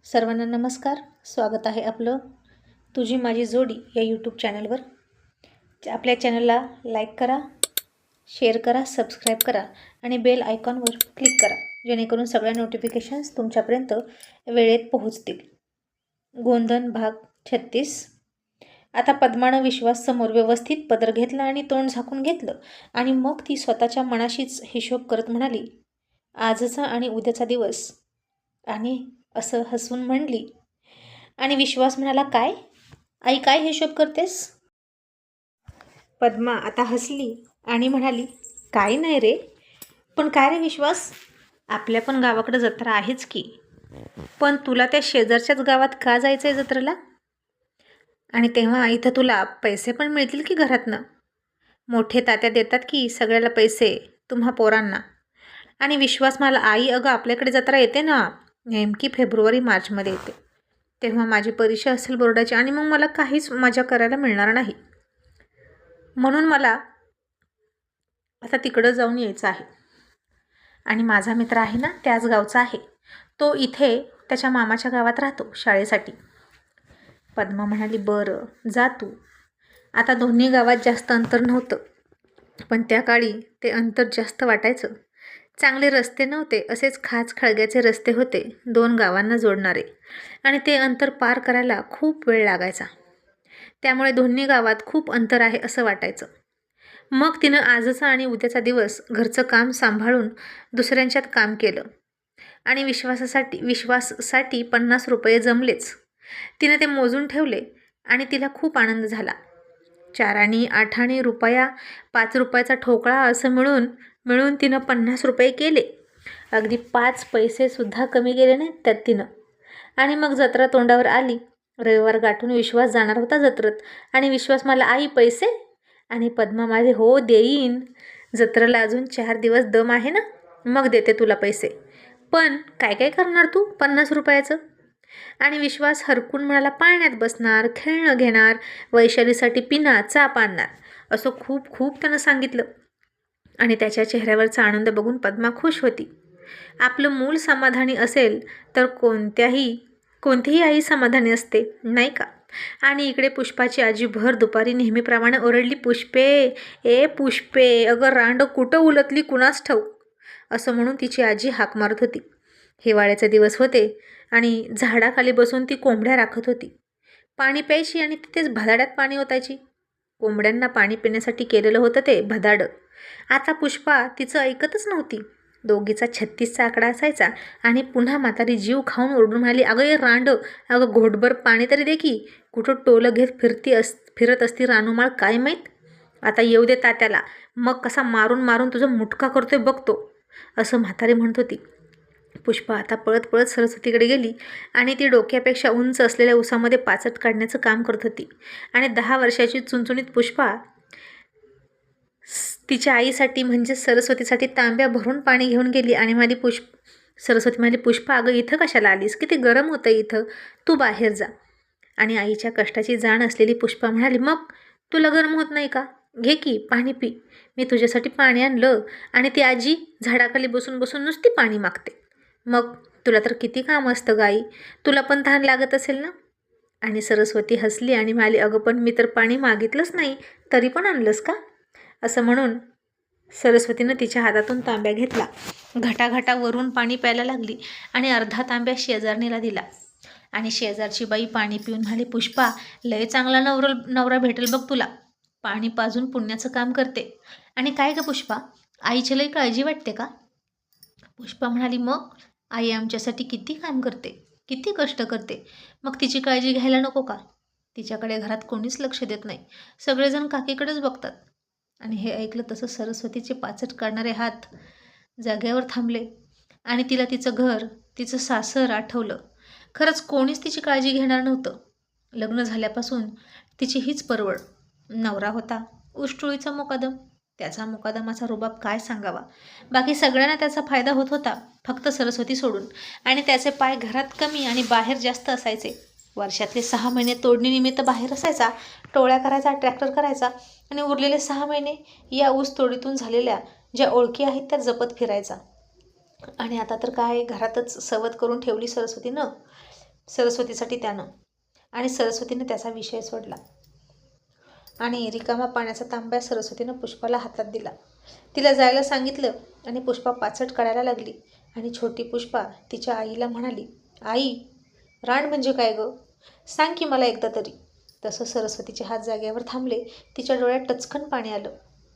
सर्वांना नमस्कार. स्वागत आहे आपलं तुझी माझी जोडी या यूट्यूब चॅनलवर. आपल्या चॅनलला लाईक करा, शेअर करा, सबस्क्राईब करा आणि बेल आयकॉनवर क्लिक करा, जेणेकरून सगळ्या नोटिफिकेशन्स तुमच्यापर्यंत वेळेत पोहोचतील. गोंधन भाग 36. आता पद्मानं विश्वाससमोर व्यवस्थित पदर घेतला आणि तोंड झाकून घेतलं आणि मग ती स्वतःच्या मनाशीच हिशोब करत म्हणाली, आजचा आणि उद्याचा दिवस, आणि असं हसून म्हणली. आणि विश्वास म्हणाला, काय आई, काय हिशोब करतेस? पद्मा आता हसली आणि म्हणाली, काही नाही रे. पण काय रे विश्वास, आपल्या पण गावाकडे जत्रा आहेच की, पण तुला त्या शेजारच्याच गावात का जायचं आहे जत्रेला? आणि तेव्हा इथं तुला पैसे पण मिळतील की घरातनं? मोठे तात्या देतात की सगळ्याला पैसे तुम्हा पोरांना. आणि विश्वास मला, आई अगं आपल्याकडे जत्रा येते ना, नेमकी फेब्रुवारी मार्चमध्ये येते. तेव्हा माझी परीक्षा असेल बोर्डाची आणि मग मला काहीच मजा करायला मिळणार नाही. म्हणून मला आता तिकडं जाऊन यायचं आहे. आणि माझा मित्र आहे ना, त्याच गावचा आहे. तो इथे त्याच्या मामाच्या गावात राहतो शाळेसाठी. पद्मा म्हणाली, बरं जा तू. आता दोन्ही गावात जास्त अंतर नव्हतं, पण त्या काळी ते अंतर जास्त वाटायचं. चांगले रस्ते नव्हते, असेच खाच खळग्याचे रस्ते होते दोन गावांना जोडणारे, आणि ते अंतर पार करायला खूप वेळ लागायचा. त्यामुळे दोन्ही गावात खूप अंतर आहे असं वाटायचं. मग तिनं आजचा आणि उद्याचा दिवस घरचं काम सांभाळून दुसऱ्यांच्यात काम केलं आणि विश्वासासाठी 50 रुपये जमलेच. तिने ते मोजून ठेवले आणि तिला खूप आनंद झाला. 4 आणि 8 आणि रुपया, 5 रुपयाचा ठोकळा असं मिळून तिनं 50 रुपये केले. अगदी 5 पैसेसुद्धा कमी गेले नाहीत त्यात तिनं. आणि मग जत्रा तोंडावर आली. रविवार गाठून विश्वास जाणार होता जत्रेत. आणि विश्वास मला, आई पैसे? आणि पद्मा माझे, हो देईन, जत्रेला अजून 4 दिवस दम आहे ना, मग देते तुला पैसे. पण काय काय करणार तू 50 रुपयाचं? आणि विश्वास हरकून म्हणाला, पाळण्यात बसणार, खेळणं घेणार, वैशालीसाठी पिना चाप आणणार, असं खूप खूप त्यानं सांगितलं. आणि त्याच्या चेहऱ्यावरचा आनंद बघून पद्मा खुश होती. आपलं मूल समाधानी असेल तर कोणतीही आई समाधानी असते, नाही का? आणि इकडे पुष्पाची आजी भर दुपारी नेहमीप्रमाणे ओरडली, पुष्पे, ए पुष्पे, अगं रांड कुठं उलटली कुणास ठाऊक, असं म्हणून तिची आजी हाक मारत होती. हिवाळ्याचे दिवस होते आणि झाडाखाली बसून ती कोंबड्या राखत होती. पाणी प्यायची आणि तिथेच भदाड्यात पाणी ओतायची. कोंबड्यांना पाणी पिण्यासाठी केलेलं होतं ते भदाडं. आता पुष्पा तिचं ऐकतच नव्हती. दोघीचा 36चा आकडा असायचा. आणि पुन्हा म्हातारी जीव खाऊन ओरडून म्हणाली, अगं ये रांड, अगं घोटभर पाणी तरी दे की, कुठं टोलं घेत फिरत असती रानूमाळ काय माहीत. आता येऊ दे तात्याला, मग कसा मारून मारून तुझं मुटका करतोय बघतो, असं म्हातारी म्हणत होती. पुष्पा आता पळत पळत सरस्वतीकडे गेली आणि ती डोक्यापेक्षा उंच असलेल्या उसामध्ये पाचट काढण्याचं काम करत होती. आणि 10 वर्षाची चुणचुणीत पुष्पा तिच्या आईसाठी म्हणजे सरस्वतीसाठी तांब्या भरून पाणी घेऊन गेली आणि सरस्वती म्हणाली, पुष्पा अगं इथं कशाला आलीस? किती गरम होतं इथं, तू बाहेर जा. आणि आईच्या कष्टाची जाण असलेली पुष्पा म्हणाली, मग तुला गरम होत नाही का? घे की पाणी पी, मी तुझ्यासाठी पाणी आणलं. आणि ती आजी झाडाखाली बसून बसून नुसती पाणी मागते. मग तुला तर किती काम असतं गाई, तुला पण तहान लागत असेल ना? आणि सरस्वती हसली आणि म्हणाली, अगं पण मी तर पाणी मागितलंच नाही, तरी पण आणलंस का? असं म्हणून सरस्वतीनं तिच्या हातातून तांब्या घेतला. घटाघटावरून पाणी प्यायला लागली आणि अर्धा तांब्या शेजारणीला दिला. आणि शेजारची बाई पाणी पिऊन म्हणाली, पुष्पा लय चांगला नवरा भेटेल बघ तुला, पाणी पाजून पुण्याचं काम करते. आणि काय ग पुष्पा, आईची लय काळजी वाटते का? पुष्पा म्हणाली, मग आई आमच्यासाठी किती काम करते, किती कष्ट करते, मग तिची काळजी घ्यायला नको का? तिच्याकडे घरात कोणीच लक्ष देत नाही, सगळेजण काकीकडेच बघतात. आणि हे ऐकलं तसं सरस्वतीचे पाचट काढणारे हात जाग्यावर थांबले आणि तिला तिचं घर, तिचं सासर आठवलं. खरंच कोणीच तिची काळजी घेणार नव्हतं. लग्न झाल्यापासून तिची हीच परवड. नवरा होता उष्टुळीचा मुकादम, त्याचा मुकादमाचा रुबाब काय सांगावा. बाकी सगळ्यांना त्याचा फायदा होत होता, फक्त सरस्वती सोडून. आणि त्याचे पाय घरात कमी आणि बाहेर जास्त असायचे. वर्षातले 6 महिने तोडणीनिमित्त बाहेर असायचा, टोळ्या करायचा, ट्रॅक्टर करायचा, आणि उरलेले 6 महिने या ऊस तोडीतून झालेल्या ज्या ओळखी आहेत त्या जपत फिरायचा. आणि आता तर काय घरातच सवत करून ठेवली सरस्वतीनं. सरस्वतीसाठी त्यानं. आणि सरस्वतीनं त्याचा विषय सोडला आणि रिकामा पाण्याचा तांब्या सरस्वतीनं पुष्पाला हातात दिला. तिला जायला सांगितलं आणि पुष्पा पाचट काढायला लागली. आणि छोटी पुष्पा तिच्या आईला म्हणाली, आई, रान म्हणजे काय गं? सांग की मला एकदा तरी. तसं सरस्वतीचे हात जागेवर थांबले. तिच्या डोळ्यात टचकन पाणी आलं.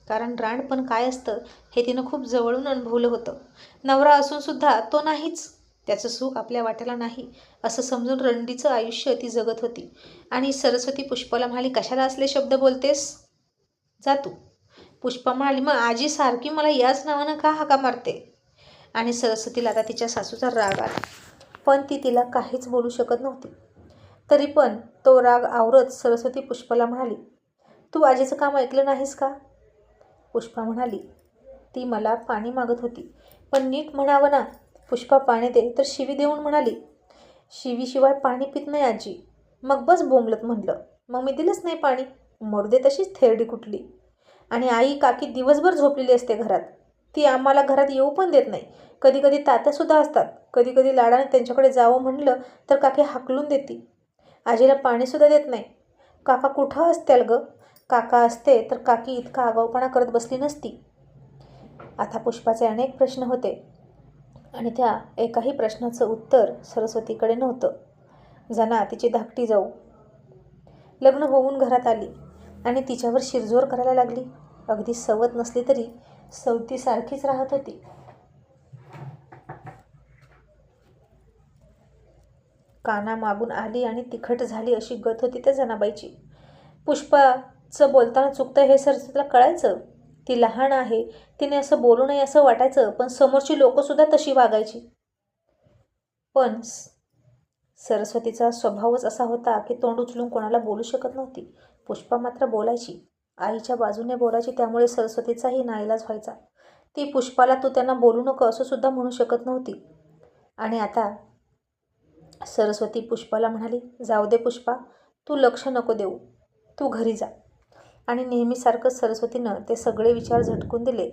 कारण रान पण काय असतं हे तिनं खूप जवळून अनुभवलं होतं. नवरा असूनसुद्धा तो नाहीच, त्याचं सुख आपल्या वाट्याला नाही असं समजून रंडीचं आयुष्य ती जगत होती. आणि सरस्वती पुष्पाला म्हणाली, कशाला असले शब्द बोलतेस? जा तू. पुष्पा म्हणाली, मग आजी सारखी मला याच नावानं का हाका मारते? आणि सरस्वतीला आता तिच्या सासूचा राग आला, पण ती तिला काहीच बोलू शकत नव्हती. तरी पण तो राग आवरत सरस्वती पुष्पाला म्हणाली, तू आजीचं काम ऐकलं नाहीस का? पुष्पा म्हणाली, ती मला पाणी मागत होती, पण नीट म्हणावं ना. पुष्पा पाणी दे तर शिवी देऊन म्हणाली, शिवीशिवाय पाणी पित नाही आजी. मग बस बोंबलत म्हणलं, मग मी दिलंच नाही पाणी. मरू दे तशीच थेरडी कुठली. आणि आई काकी दिवसभर झोपलेली असते घरात. ती आम्हाला घरात येऊ पण देत नाही. कधी कधी तात्यासुद्धा असतात. कधी कधी लाडाने त्यांच्याकडे जावं म्हणलं तर काकी हाकलून देते. आजीला पाणीसुद्धा देत नाही. काका कुठं असतील गं? काका असते तर काकी इतका आगाऊपणा करत बसली नसती. आता पुष्पाचे अनेक प्रश्न होते आणि त्या एकाही प्रश्नाचं उत्तर सरस्वतीकडे नव्हतं. जना तिची धाकटी जाऊ लग्न होऊन घरात आली आणि तिच्यावर शिरजोर करायला लागली. अगदी सवत नसली तरी सवतीसारखीच राहत होती. काना मागून आली आणि तिखट झाली अशी गत होती त्या जनाबाईची. पुष्पाचं बोलताना चुकतं हे सरस्वतीला कळायचं. ती लहान आहे, तिने असं बोलू नये असं वाटायचं, पण समोरची लोकंसुद्धा तशी वागायची. पण सरस्वतीचा स्वभावच असा होता की तोंड उचलून कोणाला बोलू शकत नव्हती. पुष्पा मात्र बोलायची, आईच्या बाजूने बोलायची. त्यामुळे सरस्वतीचाही नाईलाज व्हायचा. ती पुष्पाला तू त्यांना बोलू नको असं सुद्धा म्हणू शकत नव्हती. आणि आता सरस्वती पुष्पाला म्हणाली, जाऊ दे पुष्पा, तू लक्ष नको देऊ, तू घरी जा. आणि नेहमीसारखं सरस्वतीनं ते सगळे विचार झटकून दिले.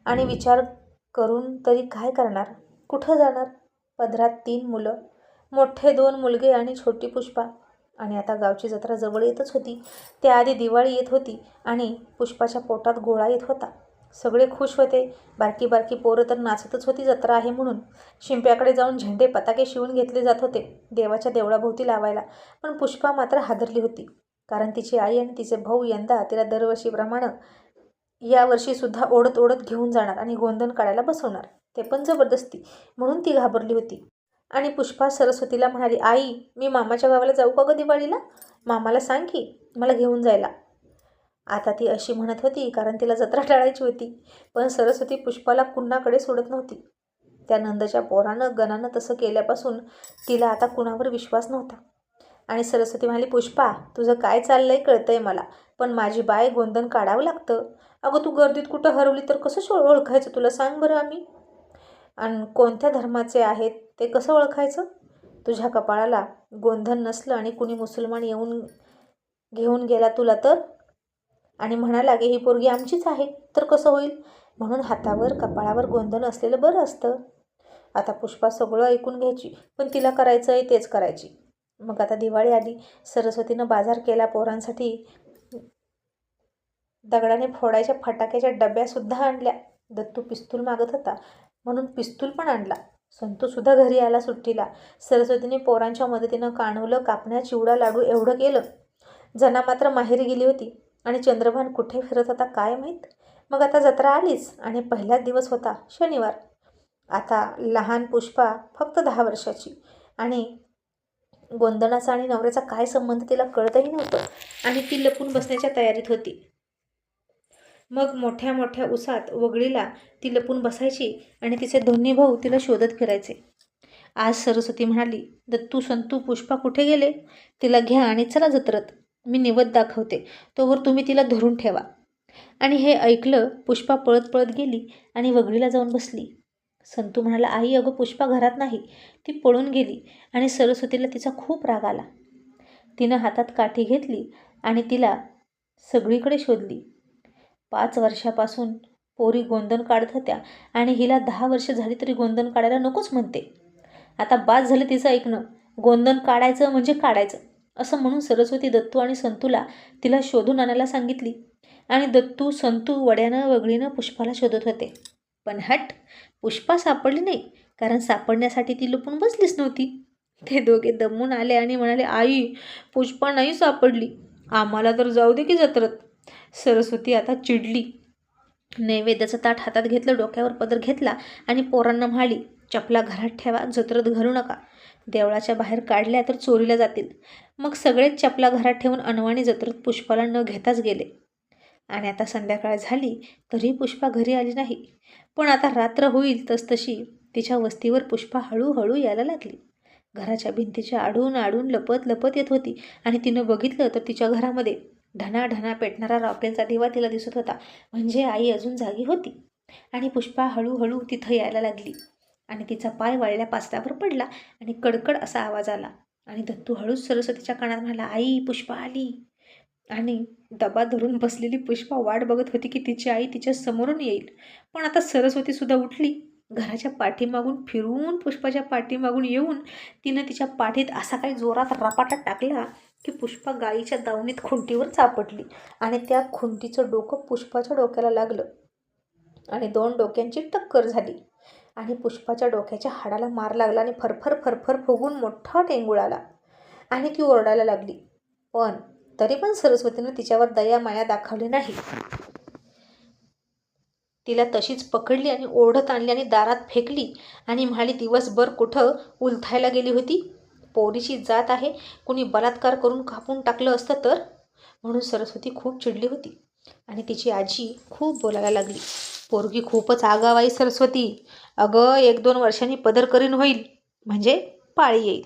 आणि विचार करून तरी काय करणार? कुठं जाणार? पदरात 3 मुलं, मोठे 2 मुलगे आणि छोटी पुष्पा. आणि आता गावची जत्रा जवळ येतच होती. त्याआधी दिवाळी येत होती आणि पुष्पाच्या पोटात गोळा येत होता. सगळे खुश होते. बारकी बारकी पोरं तर नाचतच होती जत्रा आहे म्हणून. शिंप्याकडे जाऊन झेंडे पताके शिवून घेतले जात होते देवाच्या देवळाभोवती लावायला. पण पुष्पा मात्र हादरली होती. कारण तिची आई आणि तिचे भाऊ यंदा तिला दरवर्षीप्रमाणे यावर्षीसुद्धा ओढत ओढत घेऊन जाणार आणि गोंधन काढायला बसवणार, ते पण जबरदस्ती. म्हणून ती घाबरली होती. आणि पुष्पा सरस्वतीला म्हणाली, आई, मी मामाच्या गावाला जाऊ का गं दिवाळीला? मामाला सांग की मला घेऊन जायला. आता ती अशी म्हणत होती कारण तिला जत्रा टाळायची होती. पण सरस्वती पुष्पाला कुणाकडे सोडत नव्हती. त्या नंदच्या पोरानं गणानं तसं केल्यापासून तिला आता कुणावर विश्वास नव्हता. आणि सरस्वती म्हणाली, पुष्पा, तुझं काय चाललंय कळतंय मला, पण माझी बाय गोंधन काढावं लागतं. अगं तू गर्दीत कुठं हरवली तर कसं ओळखायचं तुला सांग बरं आम्ही? आणि कोणत्या धर्माचे आहेत ते कसं ओळखायचं? तुझ्या कपाळाला गोंधन नसलं आणि कुणी मुसलमान येऊन घेऊन गेला तुला तर? आणि म्हणाला की ही पोरगी आमचीच आहे तर कसं होईल? म्हणून हातावर कपाळावर गोंधन असलेलं बरं असतं. आता पुष्पा सगळं ऐकून घ्यायची, पण तिला करायचं आहे तेच करायची. मग आता दिवाळी आली. सरस्वतीनं बाजार केला पोरांसाठी. दगडाने फोडायच्या फटाक्याच्या डब्यासुद्धा आणल्या. दत्तू पिस्तूल मागत होता म्हणून पिस्तूल पण आणला. संतूसुद्धा घरी आला सुट्टीला. सरस्वतीने पोरांच्या मदतीनं कानवलं, कापण्या, चिवडा, लाडू एवढं केलं. जना मात्र माहेरी गेली होती आणि चंद्रभान कुठे फिरत होता काय माहीत. मग आता जत्रा आलीच आणि पहिलाच दिवस होता शनिवार. आता लहान पुष्पा फक्त 10 वर्षाची आणि गोंधनाचा आणि नवऱ्याचा काय संबंध तिला कळतही नव्हतं आणि ती लपून बसण्याच्या तयारीत होती. मग मोठ्या मोठ्या उसात वगळीला ती लपून बसायची आणि तिचे दोन्ही भाऊ तिला शोधत फिरायचे. आज सरस्वती म्हणाली, दत्तू, संतू, पुष्पा कुठे गेले? तिला घ्या आणि चला जत्रत. मी निवद दाखवते, तोवर तुम्ही तिला धरून ठेवा. आणि हे ऐकलं पुष्पा पळत पळत गेली आणि वगळीला जाऊन बसली. संतू म्हणाला, आई, अगं पुष्पा घरात नाही, ती पळून गेली. आणि सरस्वतीला तिचा खूप राग आला. तिनं हातात काठी घेतली आणि तिला सगळीकडे शोधली. 5 वर्षापासून पोरी गोंधन काढत होत्या आणि हिला 10 वर्ष झाली तरी गोंधन काढायला नकोच म्हणते. आता बास झालं तिचं ऐकणं. गोंधन काढायचं म्हणजे काढायचं असं म्हणून सरस्वती दत्तू आणि संतूला तिला शोधून आणायला सांगितली. आणि दत्तू संतू वड्यानं वगळीनं पुष्पाला शोधत होते. पण हट, पुष्पा सापडली नाही, कारण सापडण्यासाठी ती लपून बसलीच नव्हती. ते दोघे दमून आले आणि म्हणाले, आई, पुष्पा नाही सापडली, आम्हाला तर जाऊ दे की जत्रेत. सरस्वती आता चिडली. नैवेद्याचं ताट हातात घेतलं, डोक्यावर पदर घेतला आणि पोरांना म्हणाली, चपला घरात ठेवा, जत्रेत घालू नका. देवळाच्या बाहेर काढल्या तर चोरीला जातील. मग सगळेच चपला घरात ठेवून अनवाणी जत्रेत पुष्पाला न घेताच गेले. आणि आता संध्याकाळ झाली तरी पुष्पा घरी आली नाही. पण आता रात्र होईल तसतशी तिच्या वस्तीवर पुष्पा हळूहळू यायला लागली. घराच्या भिंतीच्या आडून आडून लपत लपत येत होती आणि तिनं बघितलं तर तिच्या घरामध्ये ढणाढणा पेटणारा रॉकेलचा दिवा तिला दिसत होता. म्हणजे आई अजून जागी होती. आणि पुष्पा हळूहळू तिथं यायला लागली आणि तिचा पाय वाळल्या पाचल्यावर पडला आणि कडकड असा आवाज आला. आणि दत्तू हळूच सरस्वतीच्या कानात म्हणाला, आई, पुष्पा आली. आणि डबा धरून बसलेली पुष्पा वाट बघत होती की तिची आई तिच्या समोरून येईल. पण आता सरस्वतीसुद्धा उठली. घराच्या पाठीमागून फिरून पुष्पाच्या पाठीमागून येऊन तिनं तिच्या पाठीत असा काही जोरात रपाटा टाकला की पुष्पा गाईच्या दावणीत खुंटीवर चापटली आणि त्या खुंटीचं डोकं पुष्पाच्या डोक्याला लागलं आणि दोन डोक्यांची टक्कर झाली. आणि पुष्पाच्या डोक्याच्या हाडाला मार लागला आणि फरफर फरफर फुगून मोठा टेंगुळ आला आणि ती ओरडायला लागली. पण तरी पण सरस्वतीनं तिच्यावर दया माया दाखवली नाही. तिला तशीच पकडली आणि ओढत आणली आणि दारात फेकली आणि म्हणाली, दिवसभर कुठं उलथायला गेली होती? पोरीची जात आहे, कुणी बलात्कार करून कापून टाकलं असतं तर. म्हणून सरस्वती खूप चिडली होती आणि तिची आजी खूप बोलायला लागली, पोरगी खूपच आगाव आहे सरस्वती. अगं, 1-2 वर्षांनी पदर करीन होईल, म्हणजे पाळी येईल.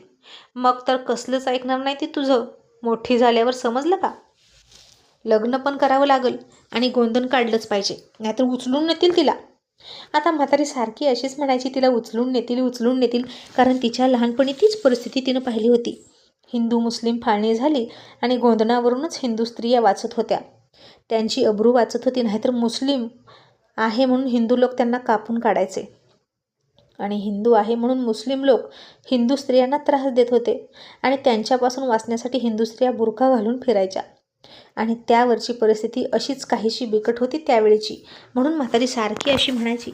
मग तर कसलंच ऐकणार नाही ती तुझं. मोठी झाल्यावर समजलं का? लग्न पण करावं लागेल आणि गोंधन काढलंच पाहिजे, नाहीतर उचलून नेतील तिला. आता म्हातारी सारखी अशीच म्हणायची, तिला उचलून नेतील, उचलून नेतील, कारण तिच्या लहानपणी तीच परिस्थिती तिनं पाहिली होती. हिंदू मुस्लिम फाळणी झाली आणि गोंधनावरूनच हिंदू स्त्रिया वाचत होत्या. त्यांची अब्रू वाचत होती. नाहीतर मुस्लिम आहे म्हणून हिंदू लोक त्यांना कापून काढायचे आणि हिंदू आहे म्हणून मुस्लिम लोक हिंदू स्त्रियांना त्रास देत होते आणि त्यांच्यापासून वाचण्यासाठी हिंदू स्त्रिया बुरखा घालून फिरायच्या. आणि त्यावरची परिस्थिती अशीच काहीशी बिकट होती त्यावेळीची, म्हणून म्हातारी सारखी अशी म्हणायची.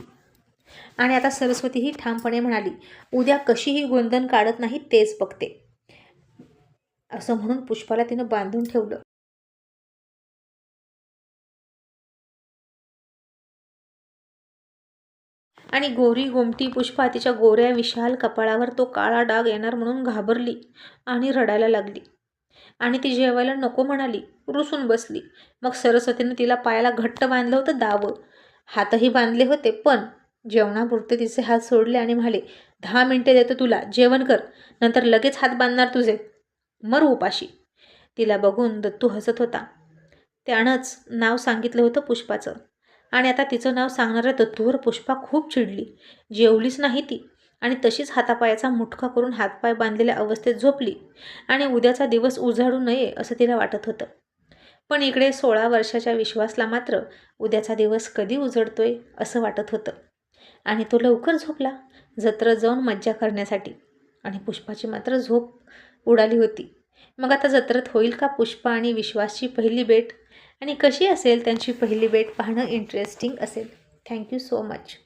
आणि आता सरस्वती ही ठामपणे म्हणाली, उद्या कशीही गोंधन काढत नाही तेच बघते. असं म्हणून पुष्पाला तिनं बांधून ठेवलं. आणि गोरी गोमटी पुष्पा तिच्या गोऱ्या विशाल कपाळावर तो काळा डाग येणार म्हणून घाबरली आणि रडायला लागली. आणि ती जेवायला नको म्हणाली, रुसून बसली. मग सरस्वतीनं तिला पायाला घट्ट बांधलं होतं दावं, हातही बांधले होते, पण जेवणापुरते तिचे हात सोडले आणि म्हणाले, 10 मिनिटे देतो तुला, जेवण कर, नंतर लगेच हात बांधणार तुझे, मर उपाशी. तिला बघून दत्तू हसत होता. त्यानंच नाव सांगितलं होतं पुष्पाचं आणि आता तिचं नाव सांगणाऱ्या दत्तूवर पुष्पा खूप चिडली. जेवलीच नाही ती आणि तशीच हातापायाचा मुटका करून हातपाय बांधलेल्या अवस्थेत झोपली. आणि उद्याचा दिवस उजाडू नये असं तिला वाटत होतं. पण इकडे 16 वर्षाच्या विश्वासला मात्र उद्याचा दिवस कधी उजडतोय असं वाटत होतं. आणि तो लवकर झोपला जत्रेत जाऊन मज्जा करण्यासाठी. आणि पुष्पाची मात्र झोप उडाली होती. मग आता जत्रेत होईल का पुष्पा आणि विश्वासची पहिली भेट? आणि कशी असेल त्यांची पहिली भेट पाहणं इंटरेस्टिंग असेल. Thank you so much.